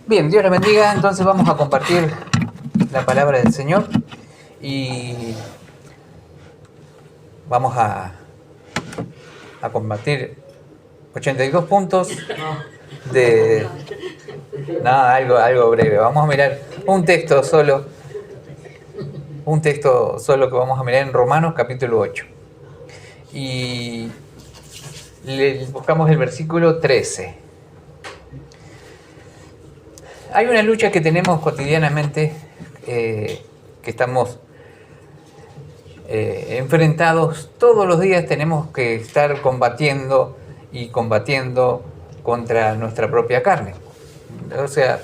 Bien, Dios les bendiga. Entonces vamos a compartir la palabra del Señor y vamos a compartir 82 puntos de... No, algo breve. Vamos a mirar un texto solo que vamos a mirar en Romanos capítulo 8. Y buscamos el versículo 13. Hay una lucha que tenemos cotidianamente, que estamos enfrentados todos los días. Tenemos que estar combatiendo contra nuestra propia carne. O sea,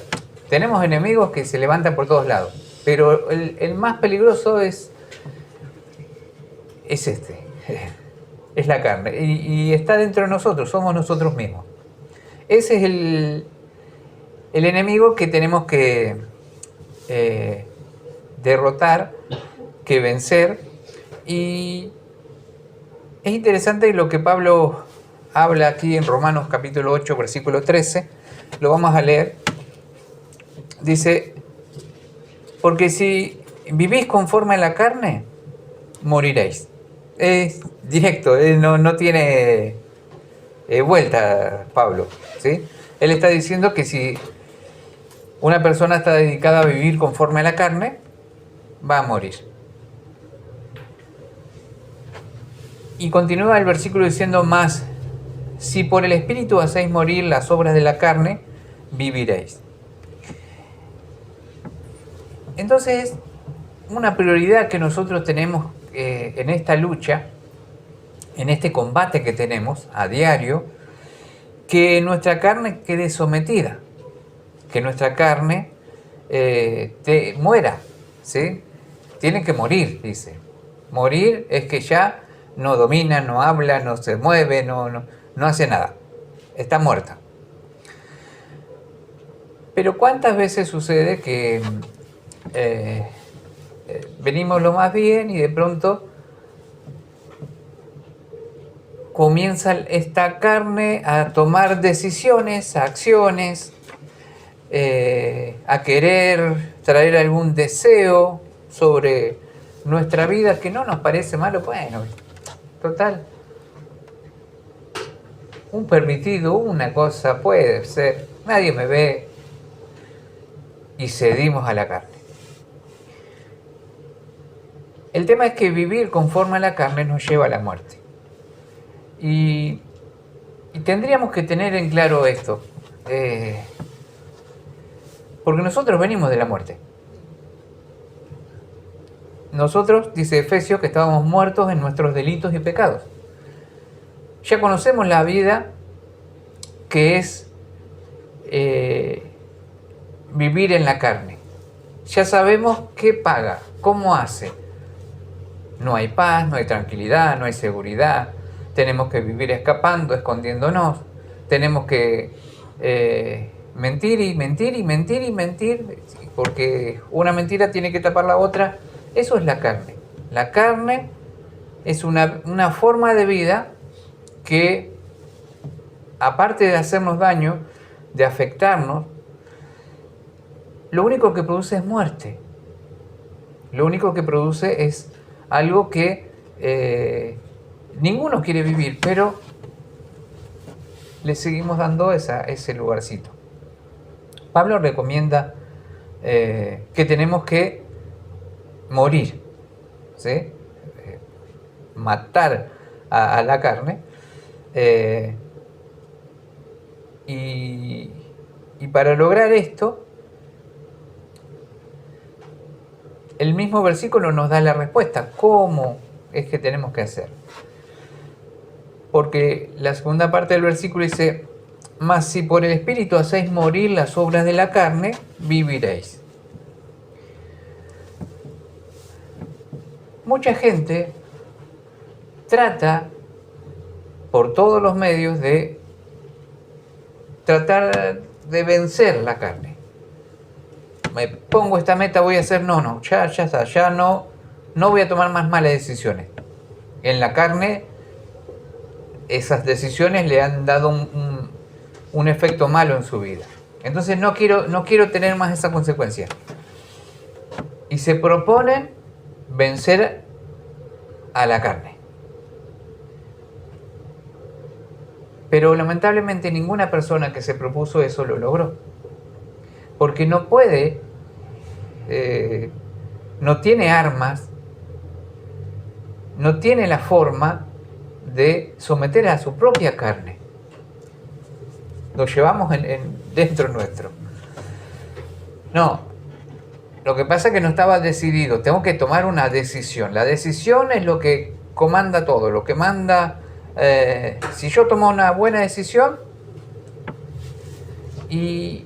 tenemos enemigos que se levantan por todos lados, pero el más peligroso es la carne, y está dentro de nosotros, somos nosotros mismos. Ese es el enemigo que tenemos que derrotar, que vencer. Y es interesante lo que Pablo habla aquí en Romanos capítulo 8, versículo 13. Lo vamos a leer. Dice: porque si vivís conforme a la carne, moriréis. Es directo, no tiene vuelta Pablo, ¿sí? Él está diciendo que si una persona está dedicada a vivir conforme a la carne, va a morir. Y continúa el versículo diciendo: más, si por el Espíritu hacéis morir las obras de la carne, viviréis. Entonces, una prioridad que nosotros tenemos en esta lucha, en este combate que tenemos a diario, que nuestra carne quede sometida, que nuestra carne muera, ¿sí? Tiene que morir, dice. Morir es que ya no domina, no habla, no se mueve, no hace nada. Está muerta. Pero ¿cuántas veces sucede que venimos lo más bien y de pronto comienza esta carne a tomar decisiones, acciones, a querer traer algún deseo sobre nuestra vida que no nos parece malo? Bueno, total, un permitido, una cosa puede ser, nadie me ve, y cedimos a la carne. El tema es que vivir conforme a la carne nos lleva a la muerte. Y tendríamos que tener en claro esto, porque nosotros venimos de la muerte. Nosotros, dice Efesios, que estábamos muertos en nuestros delitos y pecados. Ya conocemos la vida que es vivir en la carne. Ya sabemos qué paga, cómo hace. No hay paz, no hay tranquilidad, no hay seguridad. Tenemos que vivir escapando, escondiéndonos. Tenemos que mentir y mentir y mentir y mentir, porque una mentira tiene que tapar la otra. Eso es la carne. La carne es una forma de vida que, aparte de hacernos daño, de afectarnos, lo único que produce es muerte. Lo único que produce es algo que ninguno quiere vivir, pero le seguimos dando ese lugarcito. Pablo recomienda que tenemos que morir, ¿sí? Matar a la carne, y para lograr esto, el mismo versículo nos da la respuesta. ¿Cómo es que tenemos que hacer? Porque la segunda parte del versículo dice: mas si por el Espíritu hacéis morir las obras de la carne, viviréis. Mucha gente trata por todos los medios de tratar de vencer la carne. Me pongo esta meta, voy a hacer, ya está, ya no voy a tomar más malas decisiones. En la carne, esas decisiones le han dado un efecto malo en su vida. Entonces no quiero tener más esa consecuencia. Y se proponen vencer a la carne. Pero lamentablemente ninguna persona que se propuso eso lo logró. Porque no puede, no tiene armas, no tiene la forma de someter a su propia carne. Lo llevamos dentro nuestro. No, lo que pasa es que no estaba decidido. Tengo que tomar una decisión. La decisión es lo que comanda todo, lo que manda. Si yo tomo una buena decisión y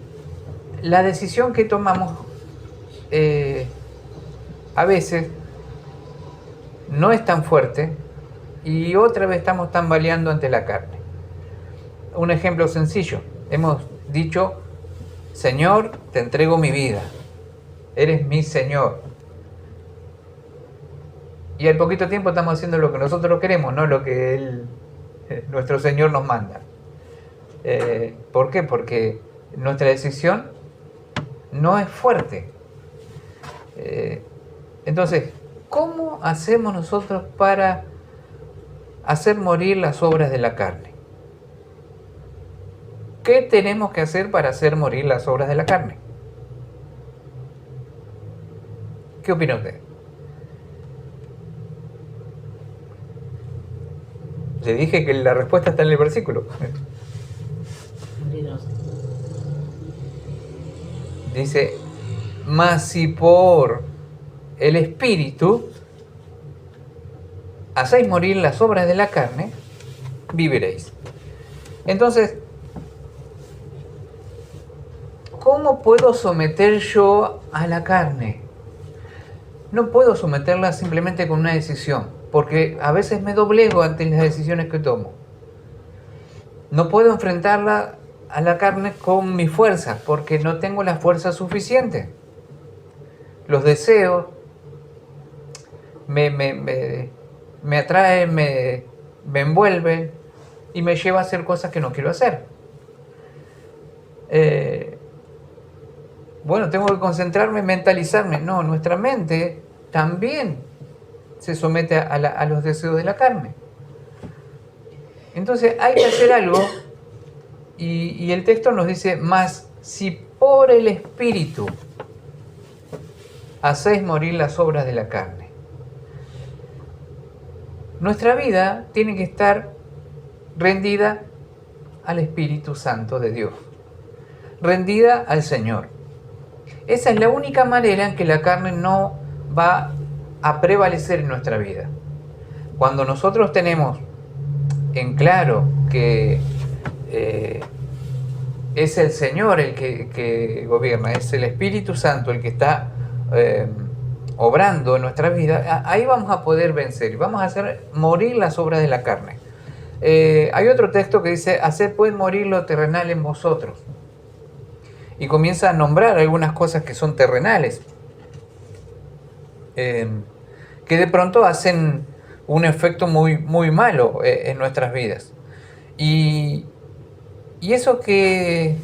la decisión que tomamos a veces no es tan fuerte y otra vez estamos tambaleando ante la carne. Un ejemplo sencillo. Hemos dicho, Señor, te entrego mi vida. Eres mi Señor. Y al poquito tiempo estamos haciendo lo que nosotros queremos, no lo que nuestro Señor nos manda. ¿Por qué? Porque nuestra decisión no es fuerte. Entonces, ¿cómo hacemos nosotros para hacer morir las obras de la carne? ¿Qué tenemos que hacer para hacer morir las obras de la carne? ¿Qué opina usted? Le dije que la respuesta está en el versículo. Dice, mas si por el Espíritu hacéis morir las obras de la carne, viviréis. Entonces, ¿cómo puedo someter yo a la carne? No puedo someterla simplemente con una decisión, porque a veces me doblego ante las decisiones que tomo. No puedo enfrentarla a la carne con mi fuerza, porque no tengo la fuerza suficiente. Los deseos me atraen, me envuelven y me llevan a hacer cosas que no quiero hacer. Bueno, tengo que concentrarme, mentalizarme. No, nuestra mente también se somete a los deseos de la carne. Entonces hay que hacer algo y el texto nos dice, mas si por el Espíritu hacéis morir las obras de la carne. Nuestra vida tiene que estar rendida al Espíritu Santo de Dios, rendida al Señor. Esa es la única manera en que la carne no va a prevalecer en nuestra vida. Cuando nosotros tenemos en claro que es el Señor el que gobierna, es el Espíritu Santo el que está obrando en nuestra vida, ahí vamos a poder vencer y vamos a hacer morir las obras de la carne. Hay otro texto que dice, haced pues morir lo terrenal en vosotros. Y comienza a nombrar algunas cosas que son terrenales, que de pronto hacen un efecto muy, muy malo en nuestras vidas. Y eso que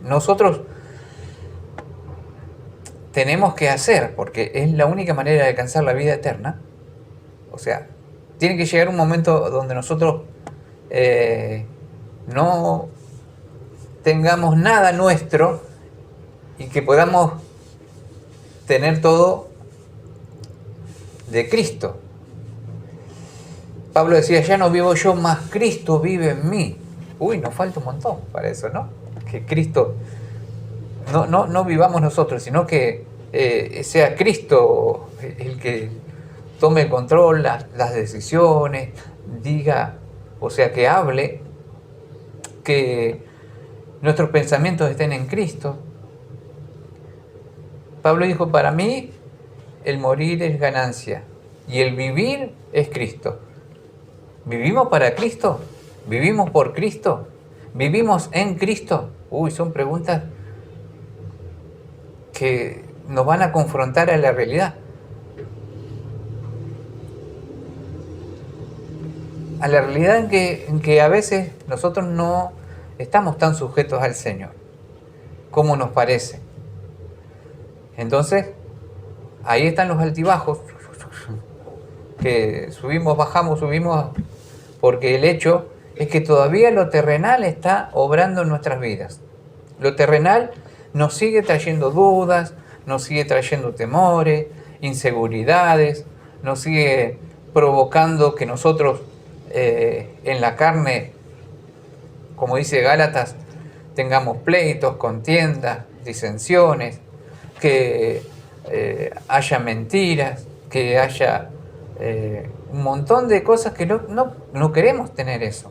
nosotros tenemos que hacer, porque es la única manera de alcanzar la vida eterna, o sea, tiene que llegar un momento donde nosotros no tengamos nada nuestro y que podamos tener todo de Cristo. Pablo decía, ya no vivo yo, más Cristo vive en mí. Uy, nos falta un montón para eso, ¿no? Que Cristo no vivamos nosotros, sino que sea Cristo el que tome el control, las decisiones, diga, o sea, que hable, que nuestros pensamientos estén en Cristo. Pablo dijo, para mí el morir es ganancia y el vivir es Cristo. ¿Vivimos para Cristo? ¿Vivimos por Cristo? ¿Vivimos en Cristo? Uy, son preguntas que nos van a confrontar a la realidad. A la realidad en que a veces nosotros no estamos tan sujetos al Señor como nos parece. Entonces, ahí están los altibajos, que subimos, bajamos, subimos, porque el hecho es que todavía lo terrenal está obrando en nuestras vidas. Lo terrenal nos sigue trayendo dudas, nos sigue trayendo temores, inseguridades, nos sigue provocando que nosotros en la carne, como dice Gálatas, tengamos pleitos, contiendas, disensiones, que haya mentiras, que haya un montón de cosas que no queremos tener eso.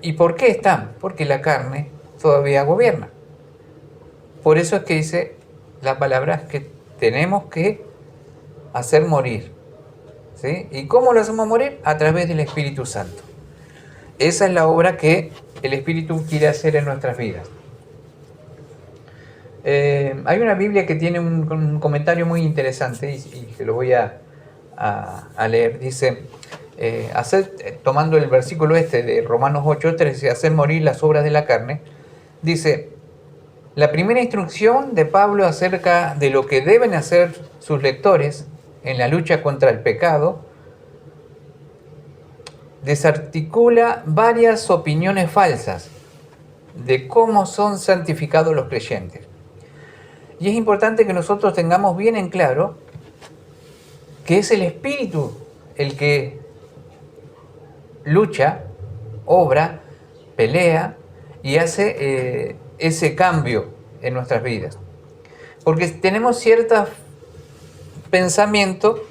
¿Y por qué están? Porque la carne todavía gobierna. Por eso es que dice la palabra que tenemos que hacer morir. ¿Sí? ¿Y cómo lo hacemos morir? A través del Espíritu Santo. Esa es la obra que el Espíritu quiere hacer en nuestras vidas. Hay una Biblia que tiene un comentario muy interesante y que lo voy a leer. Dice, tomando el versículo de Romanos 8:13, hacer morir las obras de la carne, dice, la primera instrucción de Pablo acerca de lo que deben hacer sus lectores en la lucha contra el pecado, desarticula varias opiniones falsas de cómo son santificados los creyentes. Y es importante que nosotros tengamos bien en claro que es el Espíritu el que lucha, obra, pelea y hace ese cambio en nuestras vidas. Porque tenemos ciertos pensamientos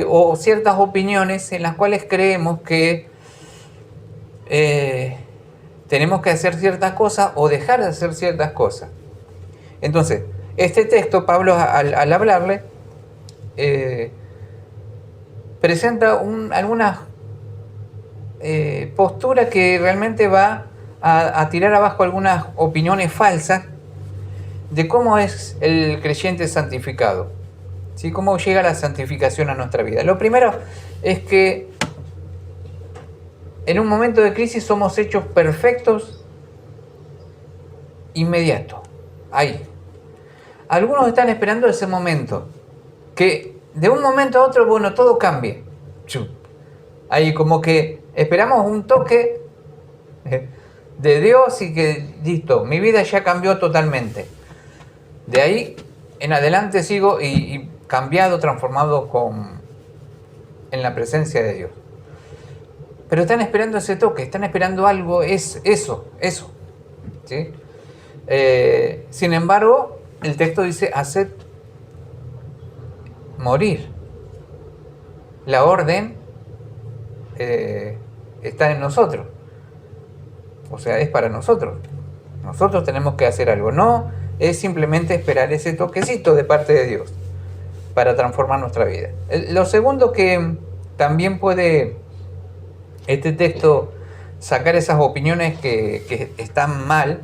o ciertas opiniones en las cuales creemos que tenemos que hacer ciertas cosas o dejar de hacer ciertas cosas. Entonces, este texto, Pablo al hablarle, presenta algunas posturas que realmente va a tirar abajo algunas opiniones falsas de cómo es el creyente santificado, ¿sí? Cómo llega la santificación a nuestra vida. Lo primero es que en un momento de crisis somos hechos perfectos inmediato. Ahí. Algunos están esperando ese momento, que de un momento a otro, bueno, todo cambie. Ahí como que esperamos un toque de Dios y que listo, mi vida ya cambió totalmente. De ahí en adelante sigo y cambiado, transformado en la presencia de Dios. Pero están esperando ese toque, están esperando algo, es eso. ¿Sí? Sin embargo, el texto dice, haced morir. La orden está en nosotros. O sea, es para nosotros. Nosotros tenemos que hacer algo. No es simplemente esperar ese toquecito de parte de Dios para transformar nuestra vida. Lo segundo que también puede este texto sacar esas opiniones que están mal,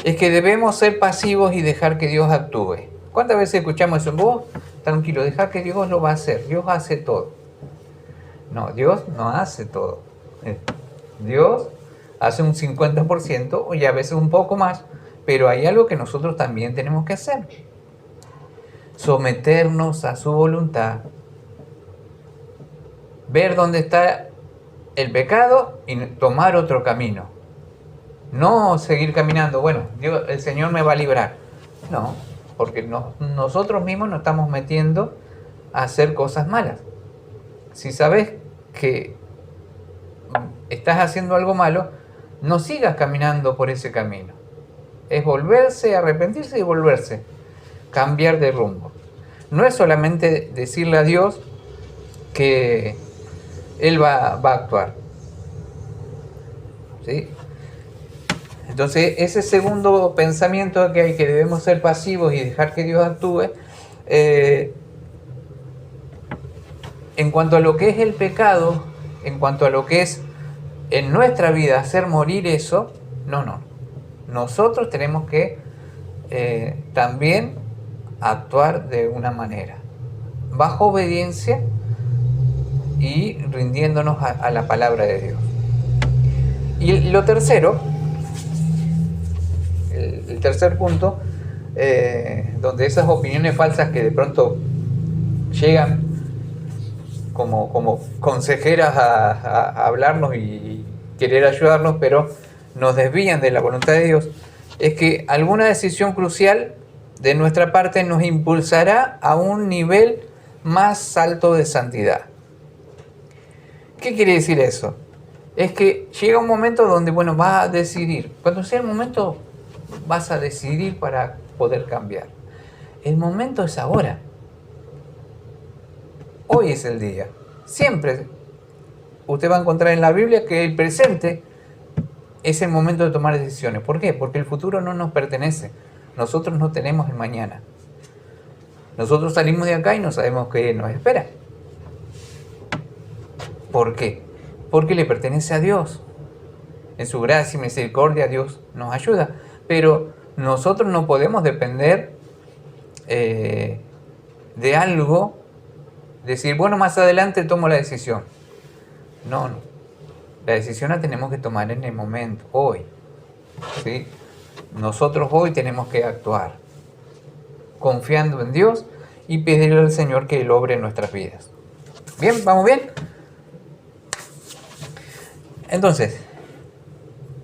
es que debemos ser pasivos y dejar que Dios actúe. ¿Cuántas veces escuchamos eso? Vos, tranquilo, deja que Dios lo va a hacer. Dios hace todo. No, Dios no hace todo. Dios hace un 50% y a veces un poco más, pero hay algo que nosotros también tenemos que hacer. Someternos a su voluntad. Ver dónde está el pecado y tomar otro camino. No seguir caminando, bueno, Dios, el Señor me va a librar. No, porque nosotros mismos nos estamos metiendo a hacer cosas malas. Si sabes que estás haciendo algo malo, no sigas caminando por ese camino. Es volverse, arrepentirse y volverse. Cambiar de rumbo. No es solamente decirle a Dios que Él va a actuar. ¿Sí? Entonces, ese segundo pensamiento que hay, que debemos ser pasivos y dejar que Dios actúe, en cuanto a lo que es el pecado, en cuanto a lo que es en nuestra vida hacer morir eso, no. Nosotros tenemos que también actuar de una manera, bajo obediencia y rindiéndonos a la palabra de Dios. Y lo tercero, el tercer punto, donde esas opiniones falsas que de pronto llegan como consejeras a hablarnos y querer ayudarnos, pero nos desvían de la voluntad de Dios, es que alguna decisión crucial de nuestra parte nos impulsará a un nivel más alto de santidad. ¿Qué quiere decir eso? Es que llega un momento donde, bueno, vas a decidir. Cuando sea el momento, vas a decidir para poder cambiar. El momento es ahora. Hoy es el día. Siempre usted va a encontrar en la Biblia que el presente es el momento de tomar decisiones. ¿Por qué? Porque el futuro no nos pertenece. Nosotros no tenemos el mañana. Nosotros salimos de acá y no sabemos qué nos espera. ¿Por qué? Porque le pertenece a Dios. En su gracia y misericordia Dios nos ayuda. Pero nosotros no podemos depender de algo, decir, bueno, más adelante tomo la decisión. No. La decisión la tenemos que tomar en el momento, hoy. ¿Sí? Nosotros hoy tenemos que actuar confiando en Dios y pedirle al Señor que Él obre en nuestras vidas. ¿Bien? ¿Vamos bien? Entonces,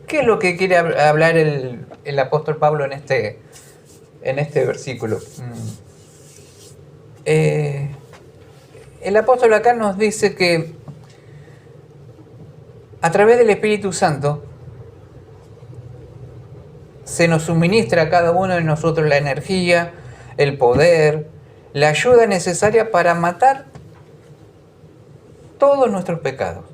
¿qué es lo que quiere hablar el apóstol Pablo en este versículo? El apóstol acá nos dice que a través del Espíritu Santo se nos suministra a cada uno de nosotros la energía, el poder, la ayuda necesaria para matar todos nuestros pecados,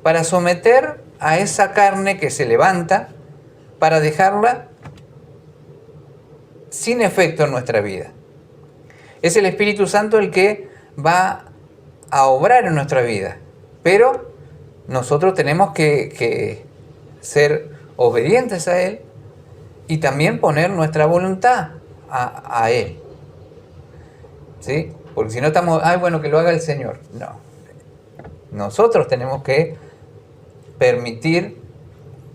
para someter a esa carne que se levanta, para dejarla sin efecto en nuestra vida. Es el Espíritu Santo el que va a obrar en nuestra vida, pero nosotros tenemos que ser obedientes a Él y también poner nuestra voluntad a Él. ¿Sí? Porque si no estamos, bueno, que lo haga el Señor. No. Nosotros tenemos que permitir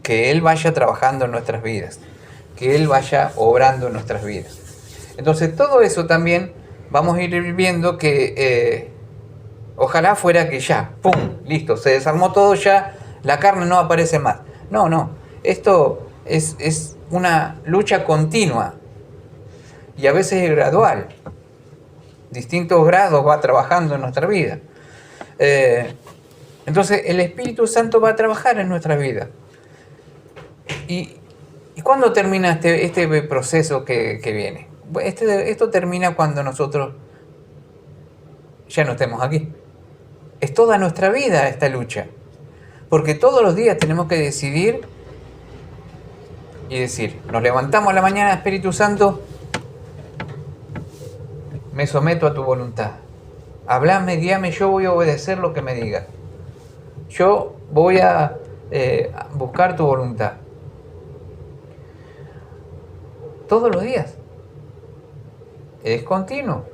que Él vaya trabajando en nuestras vidas, que Él vaya obrando en nuestras vidas. Entonces todo eso también vamos a ir viendo que ojalá fuera que ya, ¡pum!, listo, se desarmó todo ya, la carne no aparece más. No, esto es una lucha continua y a veces es gradual. Distintos grados va trabajando en nuestra vida. Entonces el Espíritu Santo va a trabajar en nuestra vida. ¿Y cuándo termina este proceso que viene? Esto termina cuando nosotros ya no estemos aquí. Es toda nuestra vida esta lucha. Porque todos los días tenemos que decidir y decir, nos levantamos a la mañana, Espíritu Santo, me someto a tu voluntad. Hablame, guíame, yo voy a obedecer lo que me digas. Yo voy a buscar tu voluntad. Todos los días. Es continuo.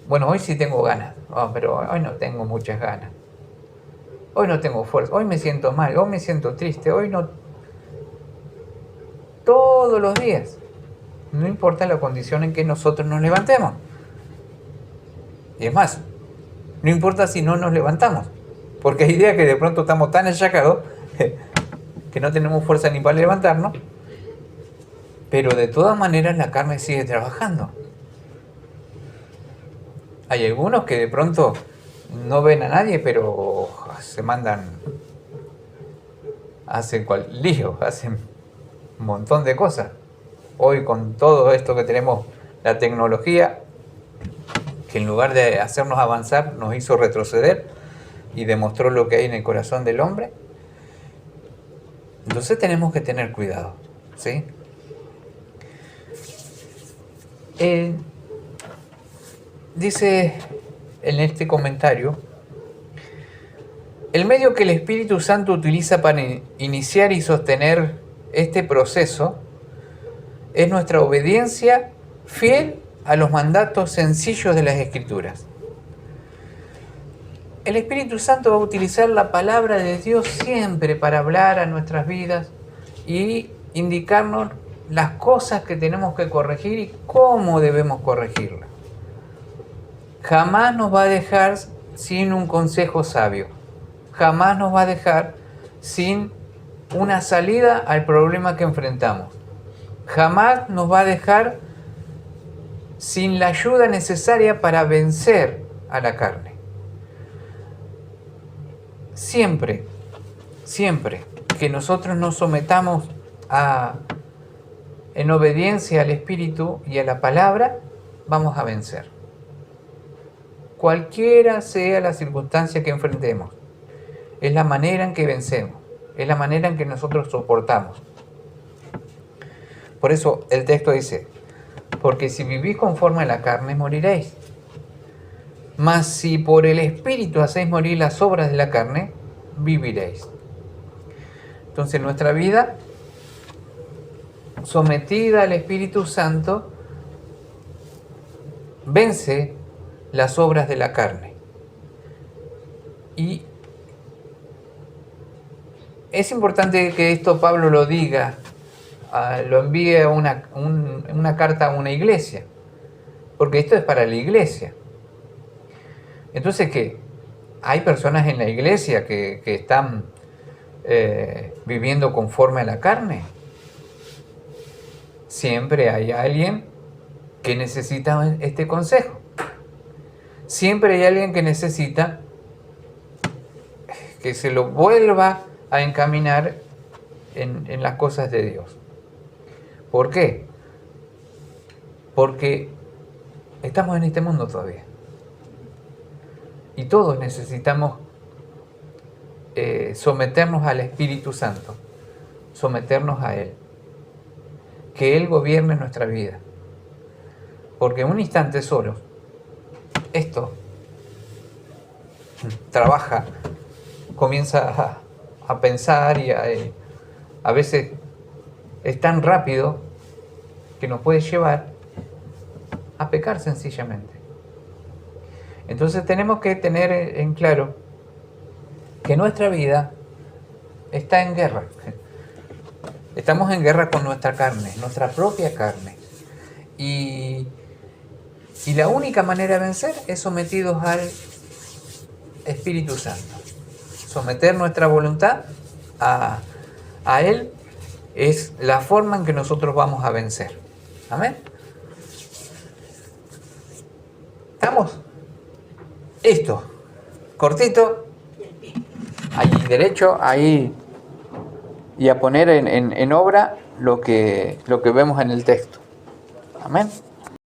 Bueno, hoy sí tengo ganas, pero hoy no tengo muchas ganas. Hoy no tengo fuerza, hoy me siento mal, hoy me siento triste, hoy no. Todos los días. No importa la condición en que nosotros nos levantemos. Y es más, no importa si no nos levantamos. Porque hay días que de pronto estamos tan achacados que no tenemos fuerza ni para levantarnos. Pero de todas maneras la carne sigue trabajando. Hay algunos que de pronto no ven a nadie, pero se mandan, hacen lío, hacen un montón de cosas. Hoy con todo esto que tenemos, la tecnología, que en lugar de hacernos avanzar, nos hizo retroceder y demostró lo que hay en el corazón del hombre. Entonces tenemos que tener cuidado, ¿sí? Dice en este comentario, el medio que el Espíritu Santo utiliza para iniciar y sostener este proceso es nuestra obediencia fiel a los mandatos sencillos de las Escrituras. el Espíritu Santo va a utilizar la palabra de Dios siempre para hablar a nuestras vidas y indicarnos las cosas que tenemos que corregir y cómo debemos corregirlas. Jamás nos va a dejar sin un consejo sabio. Jamás nos va a dejar sin una salida al problema que enfrentamos. Jamás nos va a dejar sin la ayuda necesaria para vencer a la carne. Siempre, siempre que nosotros nos sometamos en obediencia al Espíritu y a la palabra, vamos a vencer. Cualquiera sea la circunstancia que enfrentemos, es la manera en que vencemos, es la manera en que nosotros soportamos. Por eso el texto dice, porque si vivís conforme a la carne, moriréis. Mas si por el Espíritu hacéis morir las obras de la carne, viviréis. Entonces nuestra vida, sometida al Espíritu Santo, vence las obras de la carne. Y es importante que esto Pablo lo diga, lo envíe una carta a una iglesia, porque esto es para la iglesia. Entonces, ¿qué? ¿Hay personas en la iglesia que están viviendo conforme a la carne? Siempre hay alguien que necesita este consejo. Siempre hay alguien que necesita que se lo vuelva a encaminar en las cosas de Dios. ¿Por qué? Porque estamos en este mundo todavía. Y todos necesitamos someternos al Espíritu Santo, someternos a Él, que Él gobierne nuestra vida. Porque en un instante solo, esto trabaja, comienza a pensar y a veces es tan rápido que nos puede llevar a pecar sencillamente. Entonces tenemos que tener en claro que nuestra vida está en guerra. Estamos en guerra con nuestra carne, nuestra propia carne. Y la única manera de vencer es sometidos al Espíritu Santo. Someter nuestra voluntad a Él es la forma en que nosotros vamos a vencer. Amén. ¿Estamos? Esto, cortito, ahí derecho, ahí, y a poner en obra lo que vemos en el texto. Amén.